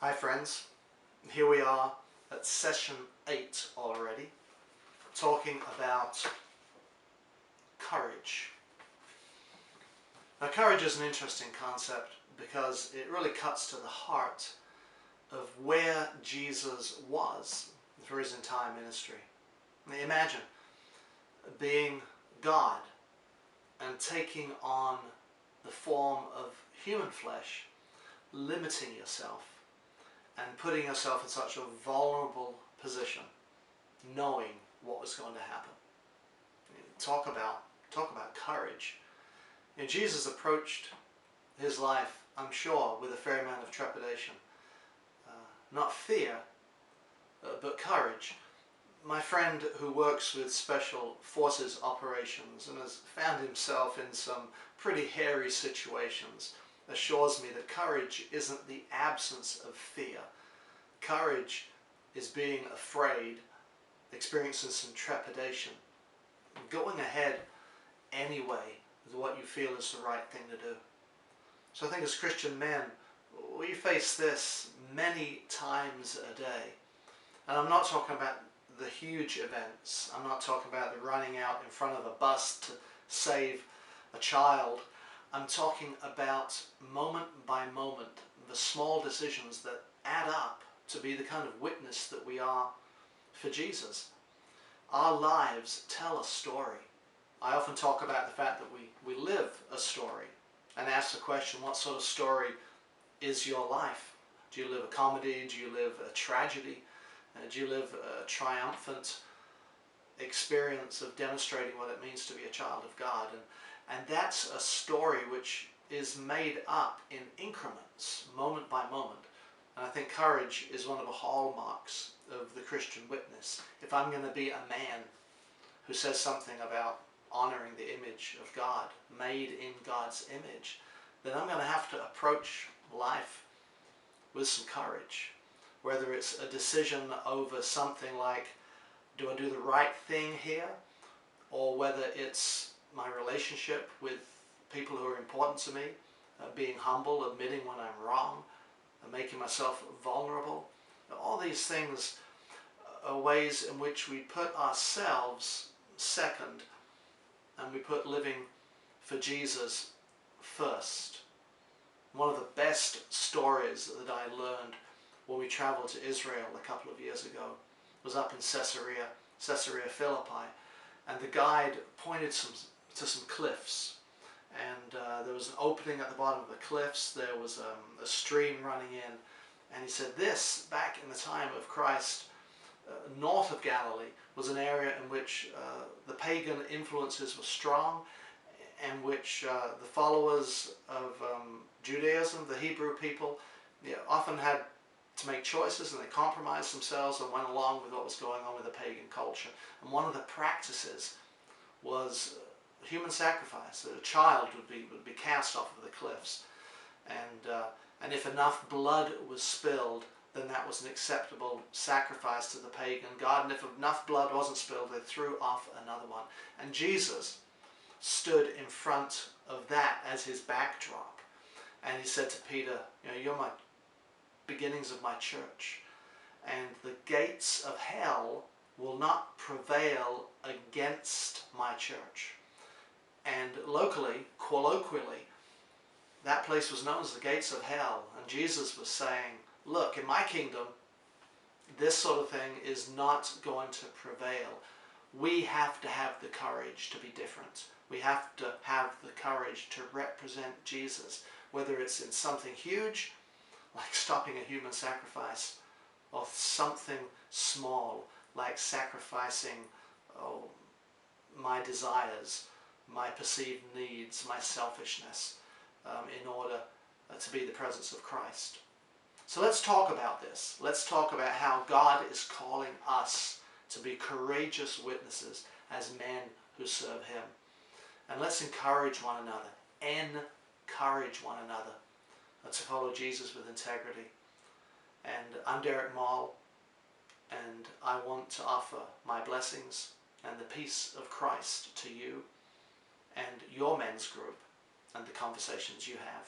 Hi friends, here we are at session 8 already, talking about courage. Now courage is an interesting concept because it really cuts to the heart of where Jesus was for his entire ministry. Now imagine being God and taking on the form of human flesh, limiting yourself and putting yourself in such a vulnerable position, knowing what was going to happen. Talk about courage. Jesus approached his life, I'm sure, with a fair amount of trepidation. Not fear, but courage. My friend who works with special forces operations and has found himself in some pretty hairy situations assures me that courage isn't the absence of fear. Courage is being afraid, experiencing some trepidation, going ahead anyway with what you feel is the right thing to do. So I think as Christian men, we face this many times a day. And I'm not talking about the huge events. I'm not talking about the running out in front of a bus to save a child. I'm talking about moment by moment, the small decisions that add up to be the kind of witness that we are for Jesus. Our lives tell a story. I often talk about the fact that we live a story and ask the question, what sort of story is your life? Do you live a comedy? Do you live a tragedy? Do you live a triumphant experience of demonstrating what it means to be a child of God? And that's a story which is made up in increments, moment by moment. And I think courage is one of the hallmarks of the Christian witness. If I'm going to be a man who says something about honoring the image of God, made in God's image, then I'm going to have to approach life with some courage. Whether it's a decision over something like, do I do the right thing here? Or whether it's my relationship with people who are important to me, being humble, admitting when I'm wrong, making myself vulnerable. All these things are ways in which we put ourselves second and we put living for Jesus first. One of the best stories that I learned when we traveled to Israel a couple of years ago was up in Caesarea Philippi, and the guide pointed to some cliffs, and there was an opening at the bottom of the cliffs. There was a stream running in, and he said this, back in the time of Christ, north of Galilee, was an area in which the pagan influences were strong, and which the followers of Judaism, the Hebrew people, often had to make choices, and they compromised themselves and went along with what was going on with the pagan culture. And one of the practices was human sacrifice. A child would be cast off of the cliffs, and if enough blood was spilled, then that was an acceptable sacrifice to the pagan god. And if enough blood wasn't spilled, they threw off another one. And Jesus stood in front of that as his backdrop, and he said to Peter, you're my beginnings of my church, and the gates of hell will not prevail against my church. And locally, colloquially, that place was known as the gates of hell. And Jesus was saying, look, in my kingdom, this sort of thing is not going to prevail. We have to have the courage to be different. We have to have the courage to represent Jesus, whether it's in something huge, like stopping a human sacrifice, or something small, like sacrificing my desires, my perceived needs, my selfishness, in order to be the presence of Christ. So let's talk about this. Let's talk about how God is calling us to be courageous witnesses as men who serve him. And let's encourage one another. Encourage one another to follow Jesus with integrity. And I'm Maul, and I want to offer my blessings and the peace of Christ to you and your men's group and the conversations you have.